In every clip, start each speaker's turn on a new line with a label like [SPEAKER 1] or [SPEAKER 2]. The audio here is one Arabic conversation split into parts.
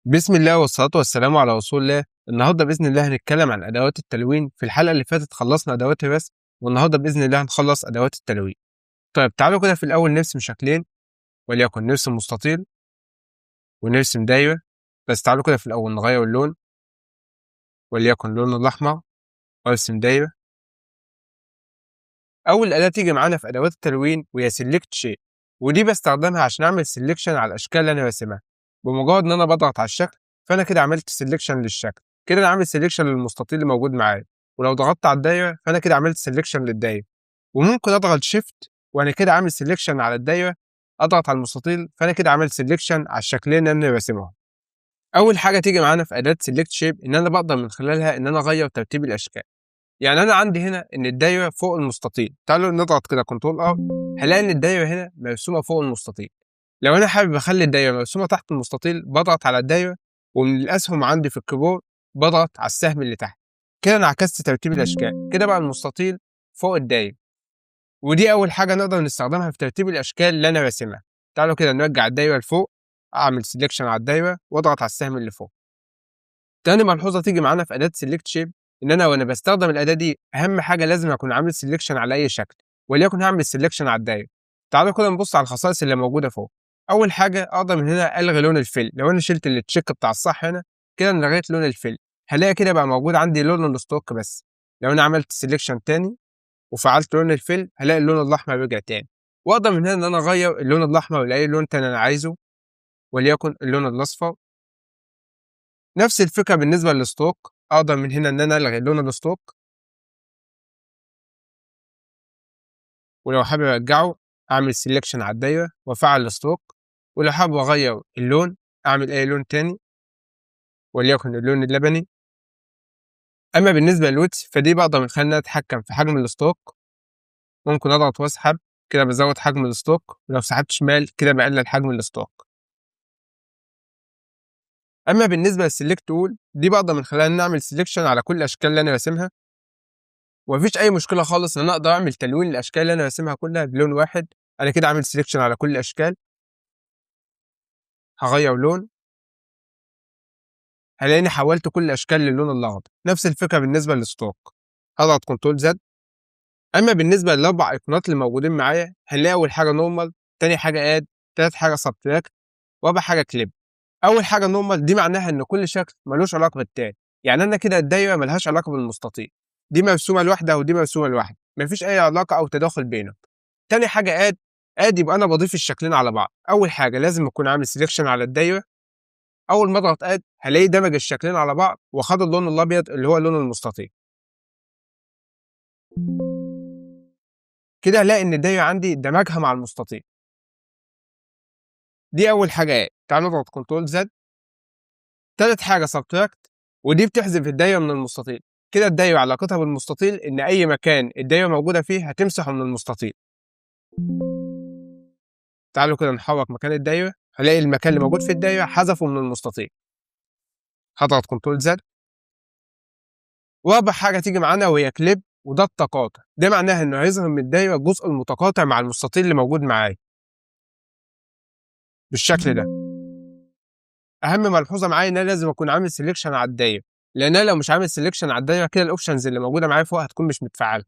[SPEAKER 1] بسم الله والصلاة والسلام على رسول الله. النهارده بإذن الله هنتكلم عن أدوات التلوين. في الحلقة اللي فاتت خلصنا أدوات الرسم، والنهارده بإذن الله هنخلص أدوات التلوين. طيب تعالوا كده في الأول نرسم شكلين، وليكن نرسم مستطيل ونرسم دايرة. بس تعالوا كده في الأول نغير اللون، وليكن اللون الأحمر، وأرسم دايرة. أول أداة تيجي معانا في أدوات التلوين وهي سيلكت شيب، ودي بستخدمها عشان أعمل سيلكشن على الأشكال اللي أنا راسمها. بمجرد إن أنا بضغط على الشكل فأنا كده عملت سيلكشن للشكل، كده أنا عامل سيلكشن للمستطيل اللي موجود معايا. ولو ضغطت على الدايرة فأنا كده عملت سيلكشن للدايرة. وممكن أضغط شيفت وأنا كده عامل سيلكشن على الدايرة، أضغط على المستطيل فأنا كده عملت سيلكشن على الشكلين اللي أنا راسمهم. أول حاجة تيجي معانا في أداة سيلكت شيب إن أنا بقدر من خلالها إن أنا أغير ترتيب الأشكال. يعني أنا عندي هنا إن الدايرة فوق المستطيل، تعالوا نضغط كده كنترول ار، هلاقي إن الدايرة هنا مرسومة فوق المستطيل. لو أنا حابب أخلي الدايرة مرسومة تحت المستطيل بضغط على الدايرة، ومن الأسهم عندي في الكيبورد بضغط على السهم اللي تحت. كده أنا عكست ترتيب الأشكال، كده بقى المستطيل فوق الدايرة. ودي أول حاجة نقدر نستخدمها في ترتيب الأشكال اللي أنا راسمها. تعالوا كده نرجع الدايرة لفوق، أعمل سيلكشن على الدايرة وأضغط على السهم اللي فوق. تاني ملحوظة تيجي معانا في أداة سيلكت شيب إن أنا وأنا بستخدم الأداة دي أهم حاجة لازم أكون عامل سيلكشن على أي شكل، وليكن هعمل سيلكشن على الدايرة. تعالوا كده نبص على الخصائص اللي موجودة فوق. أول حاجة أقدر من هنا ألغي لون الفيل. لو أنا شلت التشيك بتاع الصح هنا كده أنا لغيت لون الفيل، هلاقي كده بقى موجود عندي لون الستوك بس. لو أنا عملت سيلكشن تاني وفعلت لون الفيل هلاقي اللون الأحمر رجع تاني. وأقدر من هنا إن أنا أغير اللون الأحمر لأي لون تاني أنا عايزه، وليكن اللون الأصفر. نفس الفكرة بالنسبة للستوك، أقدر من هنا إن أنا ألغي لون الستوك، ولو حابب أرجعه أعمل سيلكشن على الدايرة وأفعل الستوك. ولو حابب أغير اللون أعمل أي لون تاني وليكن اللون اللبني. أما بالنسبة للويدث فدي بقدر من خلالها أتحكم في حجم الستوك، ممكن أضغط وأسحب كده بزود حجم الستوك، ولو سحبت شمال كده بقلل حجم الستوك. أما بالنسبة للسيلكت تول دي بقدر من خلالها نعمل سيلكشن على كل الأشكال اللي أنا راسمها، ومفيش أي مشكلة خالص إن أنا أقدر أعمل تلوين الأشكال اللي أنا راسمها كلها بلون واحد. أنا كده عامل سيلكشن على كل الأشكال، هغير لون هلاقيني حولت كل الأشكال للون الأخضر. نفس الفكرة بالنسبة للستوك، هضغط كنترول زد. أما بالنسبة للأربع أيقونات اللي موجودين معايا هنلاقي أول حاجة نورمال، تاني حاجة اد، تالت حاجة سبتراكت، ورابع حاجة كليب. أول حاجة نورمال دي معناها إن كل شكل ملوش علاقة بالتاني. يعني أنا كده الدايرة ملهاش علاقة بالمستطيل، دي مرسومة لوحدها ودي مرسومة لوحدها، مفيش أي علاقة أو تداخل بينهم. تاني حاجة اد يبقى أنا بضيف الشكلين على بعض. أول حاجة لازم أكون عامل سيلكشن على الدايرة، أول ما أضغط اد هلاقيه دمج الشكلين على بعض وخد اللون الأبيض اللي هو لون المستطيل. كده هلاقي إن الدايرة عندي دمجها مع المستطيل. دي أول حاجة تعال نضغط كنترول زد. تالت حاجة سبتراكت، ودي بتحذف الدايرة من المستطيل. كده الدايرة علاقتها بالمستطيل إن أي مكان الدايرة موجودة فيه هتمسحه من المستطيل. تعالوا كده نحرك مكان الدايرة هلاقي المكان اللي موجود في الدايرة حذفه من المستطيل. هضغط كنترول زد. ورابع حاجة تيجي معانا وهي كليب، وده التقاطع. ده معناها إنه هيظهر من الدايرة الجزء المتقاطع مع المستطيل اللي موجود معايا بالشكل ده. أهم ملحوظة معايا إن أنا لازم أكون عامل سيلكشن على الدايرة، لأن أنا لو مش عامل سيلكشن على الدايرة كده الأوبشنز اللي موجودة معايا فوق هتكون مش متفعلة.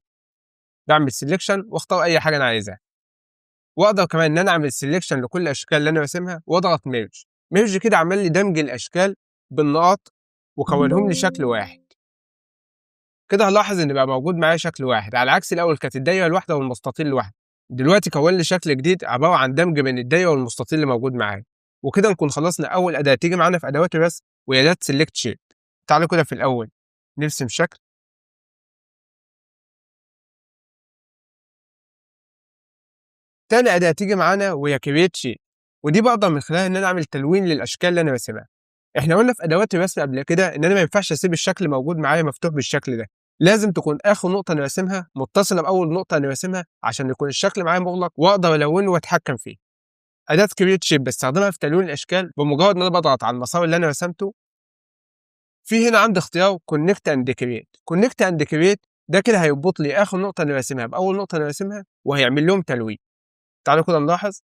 [SPEAKER 1] بعمل سيلكشن واختار أي حاجة أنا عايزها، واقدر كمان ان انا اعمل سيلكشن لكل الاشكال اللي انا راسمها واضغط ميرج كده عمل لي دمج الاشكال بالنقاط وكونهم لي شكل واحد. كده هلاحظ ان بقى موجود معايا شكل واحد، على عكس الاول كانت الدايره الواحده والمستطيل لوحده. دلوقتي كون لي شكل جديد عباره عن دمج بين الدايره والمستطيل اللي موجود معايا. وكده نكون خلصنا اول اداه تيجي معانا في ادوات الرسم وهي اداه سيلكت شيب. تعالوا كده في الاول نرسم شكل. تاني اداه تيجي معانا وهي كرييت شيب، ودي بقدر من خلالها ان انا اعمل تلوين للاشكال اللي انا راسمها. احنا قلنا في ادوات الرسم قبل كده ان انا ما ينفعش اسيب الشكل موجود معايا مفتوح بالشكل ده، لازم تكون اخر نقطه انا راسمها متصله باول نقطه انا راسمها عشان يكون الشكل معايا مغلق واقدر الونه واتحكم فيه. اداه كرييت شيب بستخدمها في تلوين الاشكال. بمجرد ان انا بضغط على المسار اللي انا رسمته في هنا عندي اختيار كونكت اند كرييت. كونكت اند كرييت ده كده هيربط لي اخر نقطه انا راسمها باول نقطه انا راسمها وهيعمل لهم تلوين. تعالوا كده نلاحظ،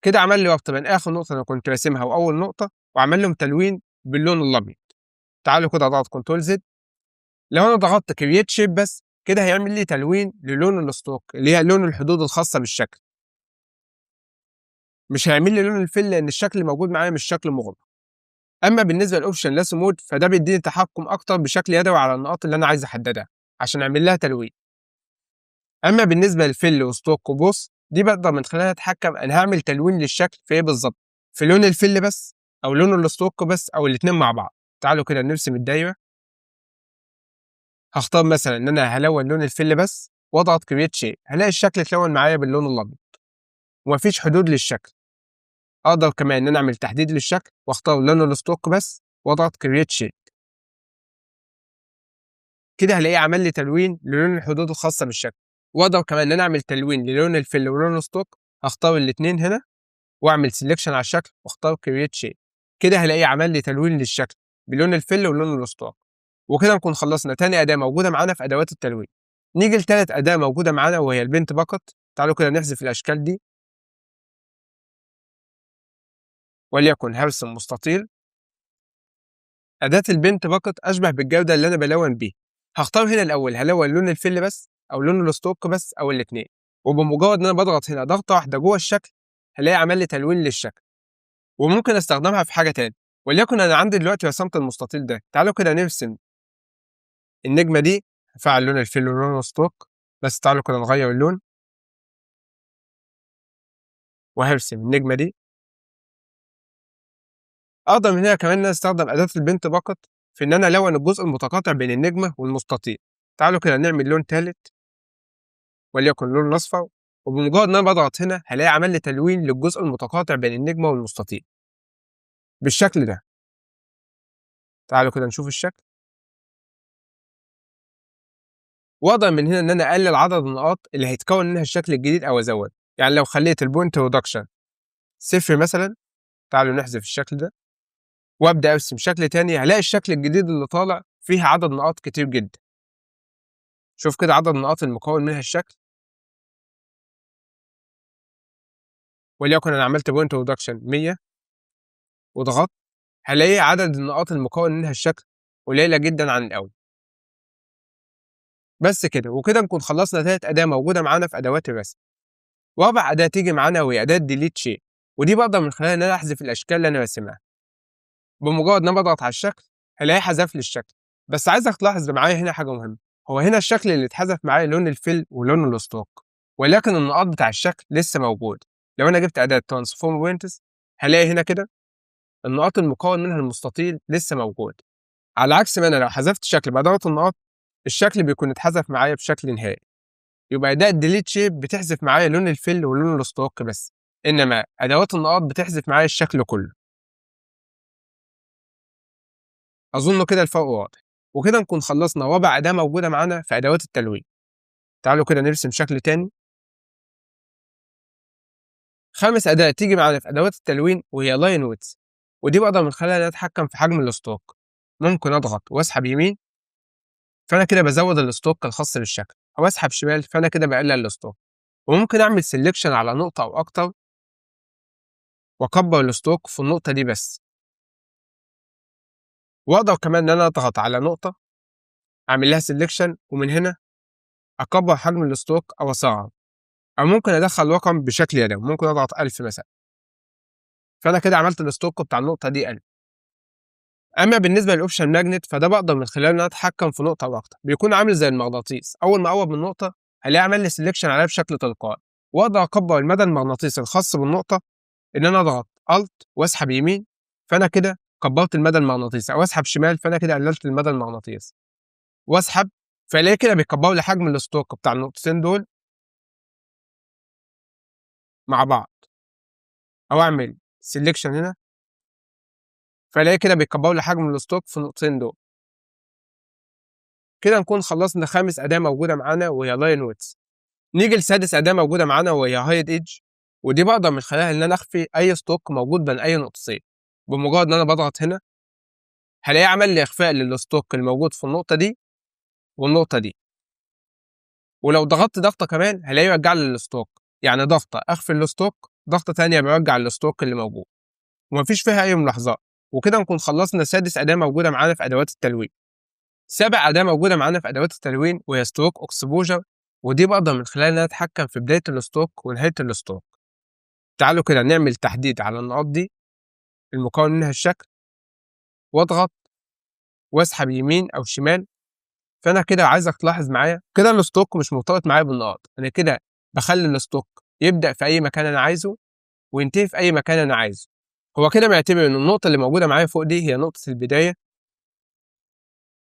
[SPEAKER 1] كده عمل لي ربط بين اخر نقطه انا كنت راسمها واول نقطه وعمل لهم تلوين باللون الابيض. تعالوا كده اضغط كنترول زد. لو انا ضغطت كرييت شيب بس كده هيعمل لي تلوين للون الستروك اللي هي لون الحدود الخاصه بالشكل، مش هيعمل لي لون الفيل لان الشكل اللي موجود معايا مش شكل مغلق. اما بالنسبه للاوبشن لاس مود فده بيديني تحكم اكتر بشكل يدوي على النقاط اللي انا عايز احددها عشان اعمل لها تلوين. اما بالنسبه للفيل وستوك وبوس دي بقدر من خلالها اتحكم انا هعمل تلوين للشكل في ايه بالظبط، في لون الفيل بس او لون الستوك بس او الاثنين مع بعض. تعالوا كده نرسم الدايره. هختار مثلا ان انا هلون لون الفيل بس واضغط كرييت شيب، هلاقي الشكل اتلون معايا باللون الابيض ومفيش حدود للشكل. اقدر كمان ان انا اعمل تحديد للشكل واختار لون الستوك بس واضغط كرييت شيب، كده هلاقيه عمل لي تلوين للون الحدود الخاصه بالشكل. واقدر كمان ان انا اعمل تلوين للون الفيل ولون الستوك، هختار الاثنين هنا واعمل سيلكشن على الشكل واختار كرييت شيب، كده هلاقيه عمل لي تلوين للشكل بلون الفيل ولون الستوك. وكده نكون خلصنا تاني اداه موجوده معانا في ادوات التلوين. نيجي لتالت اداه موجوده معانا وهي البنت باكت. تعالوا كده نحذف الاشكال دي، وليكن هرسم مستطيل. اداه البنت باكت اشبه بالجوده اللي انا بلون بيه. هختار هنا الاول هلون لون الفيل بس او لون الستوك بس او الاثنين، وبمجرد ان انا بضغط هنا ضغطه واحده جوه الشكل هلاقي عمل لي تلوين للشكل. وممكن استخدمها في حاجه تاني، وليكن انا عندي دلوقتي رسمت المستطيل ده. تعالوا كده نرسم النجمه دي، هفعل لون الفيل ولون الستوك بس. تعالوا كده نغير اللون وهرسم النجمه دي. اقدر من هنا كمان ان انا استخدم اداه البنت باكت في ان انا الون الجزء المتقاطع بين النجمه والمستطيل. تعالوا كده نعمل لون ثالث وليكن لون اصفر، وبمجرد ان انا بضغط هنا هلاقي عمل لي تلوين للجزء المتقاطع بين النجمه والمستطيل بالشكل ده. تعالوا كده نشوف الشكل. واقدر من هنا ان انا اقلل عدد النقاط اللي هيتكون منها الشكل الجديد او ازود، يعني لو خليت البوينت ريدكشن صفر مثلا. تعالوا نحذف الشكل ده وابدا ارسم شكل تاني، هلاقي الشكل الجديد اللي طالع فيه عدد نقاط كتير جدا. شوف كده عدد النقاط المكون منها الشكل، وليكن انا عملت بوينت ريدكشن 100 وضغطت، هلاقي عدد النقاط المكون منها الشكل قليله جدا عن الاول. بس كده وكده نكون خلصنا تالت اداه موجوده معانا في ادوات الرسم. رابع اداه تيجي معانا وهي اداه ديليت شيب، ودي بقدر من خلالها ان انا احذف الاشكال اللي انا راسمها. بمجرد ان انا بضغط على الشكل هلاقيه حذف لي الشكل. بس عايزك تلاحظ معايا هنا حاجه مهمه، هو هنا الشكل اللي اتحذف معايا لون الفيل ولون الستوك، ولكن النقاط بتاع الشكل لسه موجود. لو انا جبت اداه ترانسفورم بوينتس هلاقي هنا كده النقاط المكون منها المستطيل لسه موجود، على عكس ما انا لو حذفت الشكل بضغط النقاط الشكل بيكون اتحذف معايا بشكل نهائي. يبقى اداه ديليت شيب بتحذف معايا لون الفيل ولون الستوك بس، انما ادوات النقاط بتحذف معايا الشكل كله. اظن كده الفرق واضح. وكده نكون خلصنا رابع اداه موجوده معانا في ادوات التلوين. تعالوا كده نرسم شكل تاني. خامس اداه تيجي معانا في ادوات التلوين وهي لاين ويدث، ودي بقدر من خلالها اتحكم في حجم الستوك. ممكن اضغط واسحب يمين فانا كده بزود الستوك الخاص بالشكل، او اسحب شمال فانا كده بقلل الستوك. وممكن اعمل سيلكشن على نقطه او اكتر واكبر الستوك في النقطه دي بس. واقدر كمان ان انا اضغط على نقطه اعمل لها سيلكشن ومن هنا اكبر حجم الستوك او اصغر، او ممكن ادخل رقم بشكل يدوي، ممكن اضغط 1000 مثلا فانا كده عملت الستوك بتاع النقطه دي 1000. اما بالنسبه للاوبشن ماجنت فده بقدر من خلاله ان انا اتحكم في نقطه او اكتر، بيكون عامل زي المغناطيس، اول ما اقرب من النقطه هلاقيه عمل لي سيلكشن عليها بشكل تلقائي. واقدر اكبر المدى المغناطيسي الخاص بالنقطه ان انا اضغط الت واسحب يمين فانا كده كبرت المدى المغناطيسي، او اسحب شمال فانا كده قللت المدى المغناطيسي، واسحب فالاقي كده بيكبر لي حجم الستوك بتاع النقطتين دول مع بعض، او اعمل سيلكشن هنا فالاقي كده بيكبر لي حجم الستوك في النقطتين دول. كده نكون خلصنا خامس اداه موجوده معانا وهي لاين ويدث. نيجي لسادس اداه موجوده معانا وهي هايد ايدج، ودي بقدر من خلالها ان انا اخفي اي ستوك موجود بين اي نقطتين. بمجرد ان انا بضغط هنا هلاقيه عمل لي اخفاء للستوك الموجود في النقطه دي والنقطه دي، ولو ضغطت ضغطه كمان هلاقيه يرجع لي الستوك، يعني ضغطه اخفي الستوك، ضغطه ثانيه بيرجع الستوك اللي موجود ومفيش فيها اي ملاحظات. وكده نكون خلصنا سادس أداة موجودة معانا في أدوات التلوين. سابع أداة موجودة معانا في أدوات التلوين وهي ستروك اكسبوجر، ودي بقدر من خلالها إن أنا أتحكم في بداية الستروك ونهاية الستروك. تعالوا كده نعمل تحديد على النقاط دي المكون منها الشكل، واضغط واسحب يمين أو شمال. فأنا كده عايزك تلاحظ معايا كده الستروك مش مرتبط معايا بالنقاط، أنا كده بخلي الستروك يبدأ في أي مكان أنا عايزه وينتهي في أي مكان أنا عايزه. هو كده معتبر إن النقطة اللي موجودة معايا فوق دي هي نقطة البداية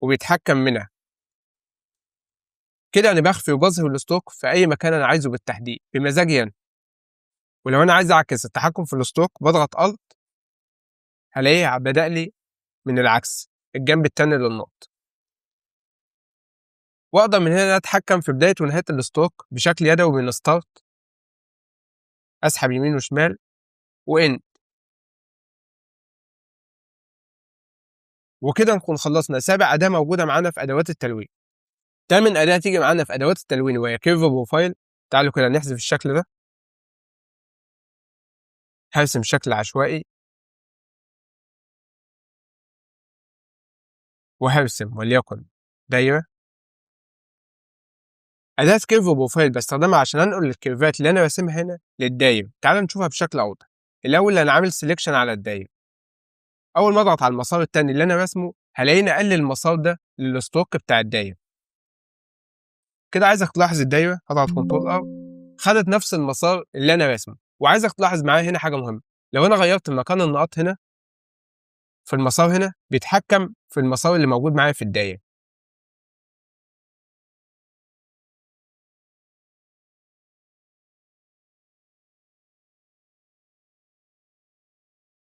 [SPEAKER 1] وبيتحكم منها. كده أنا بخفي وبظهر الستروك في أي مكان أنا عايزه بالتحديد بمزاجي أنا. ولو أنا عايز أعكس التحكم في الستروك بضغط ألت، هلاقيه بدأ لي من العكس الجنب التاني للنقط. وأقدر من هنا أتحكم في بداية ونهاية الستروك بشكل يدوي من ستارت، أسحب يمين وشمال وإند. وكده نكون خلصنا سابع أداة موجودة معانا في أدوات التلوين. تامن أداة تيجي معانا في أدوات التلوين وهي كيرف بروفايل. تعالوا كده نحذف الشكل ده، هرسم شكل عشوائي وهرسم وليكن دايرة. أداة كيرف بروفايل بستخدمها عشان أنقل الكيرفات اللي أنا راسمها هنا للدايرة. تعالوا نشوفها بشكل أوضح. الأول أنا عامل سيلكشن على الدايرة، أول ما أضغط على المسار التاني اللي أنا راسمه هلاقيني أقلل المسار ده للستروك بتاع الدايرة. كده عايزك تلاحظ الدايرة، هضغط كنترول ار خدت نفس المسار اللي أنا راسمه. وعايزك تلاحظ معايا هنا حاجة مهمة، لو أنا غيرت مكان النقاط هنا في المسار هنا بيتحكم في المسار اللي موجود معايا في الدايرة.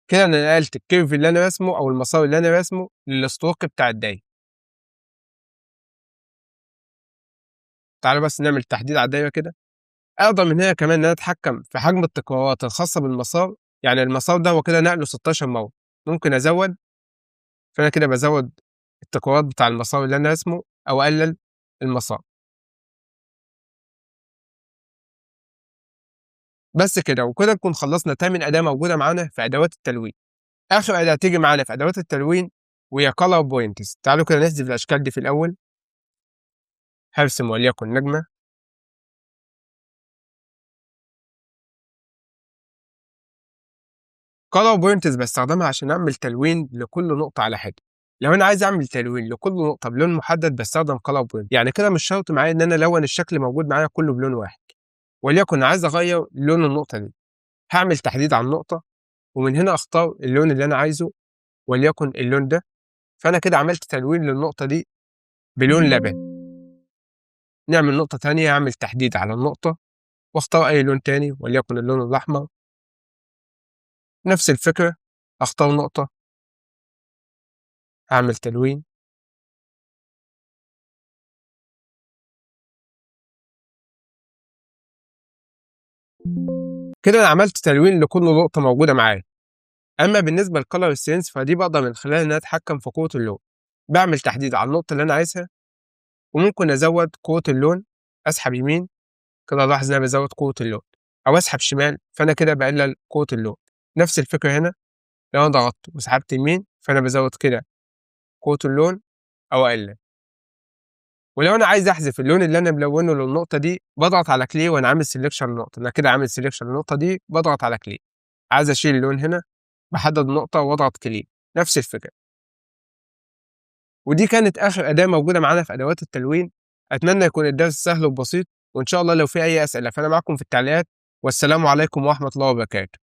[SPEAKER 1] كده أنا نقلت الكيرف اللي أنا راسمه أو المسار اللي أنا راسمه للستروك بتاع الدايرة. تعالوا بس نعمل تحديد على الدايرة كده. أقدر من هنا كمان إن أنا أتحكم في حجم التكرارات الخاصة بالمسار. يعني المسار ده هو كده نقله 16 مرة، ممكن أزود. فأنا كده بزود التكرارات بتاع المسار اللي أنا راسمه أو أقلل المسار. بس كده وكده نكون خلصنا تامن أداة موجودة معانا في أدوات التلوين. آخر أداة تيجي معانا في أدوات التلوين وهي color pointers. تعالوا كده نحذف الأشكال دي في الأول. هرسم وليكن نجمة. color pointers بستخدمها عشان أعمل تلوين لكل نقطة على حدة. لو أنا عايز أعمل تلوين لكل نقطة بلون محدد بستخدم color point. يعني كده مش شرط معايا إن أنا ألون الشكل موجود معايا كله بلون واحد. وليكن عايز أغير لون النقطة دي، هعمل تحديد على النقطة ومن هنا أختار اللون اللي أنا عايزه وليكن اللون ده. فأنا كده عملت تلوين للنقطة دي بلون لبني. نعمل نقطة تانية، أعمل تحديد على النقطة واختار أي لون تاني وليكن اللون الأحمر. نفس الفكرة، أختار نقطة أعمل تلوين. كده أنا عملت تلوين لكل نقطة موجودة معايا. أما بالنسبة للكالر سينس فدي بقدر من خلالها إن أنا أتحكم في قوة اللون. بعمل تحديد على النقطة اللي أنا عايزها وممكن أزود قوة اللون، أسحب يمين كده ألاحظ إن أنا بزود قوة اللون، أو أسحب شمال فأنا كده بقلل قوة اللون. نفس الفكرة هنا، لو أنا ضغطت وسحبت يمين فأنا بزود كده قوة اللون أو أقلل. ولو أنا عايز أحذف اللون اللي أنا ملونه للنقطة دي باضغط على كليه وأنا عامل سيلكشن للنقطة. أنا كده عامل سيلكشن للنقطة دي باضغط على كليه. عايز أشيل اللون هنا باحدد النقطة واضغط كليه. نفس الفكرة. ودي كانت آخر أداة موجودة معانا في أدوات التلوين. أتمنى يكون الدرس سهل وبسيط، وإن شاء الله لو في أي أسئلة فأنا معاكم في التعليقات. والسلام عليكم ورحمة الله وبركاته.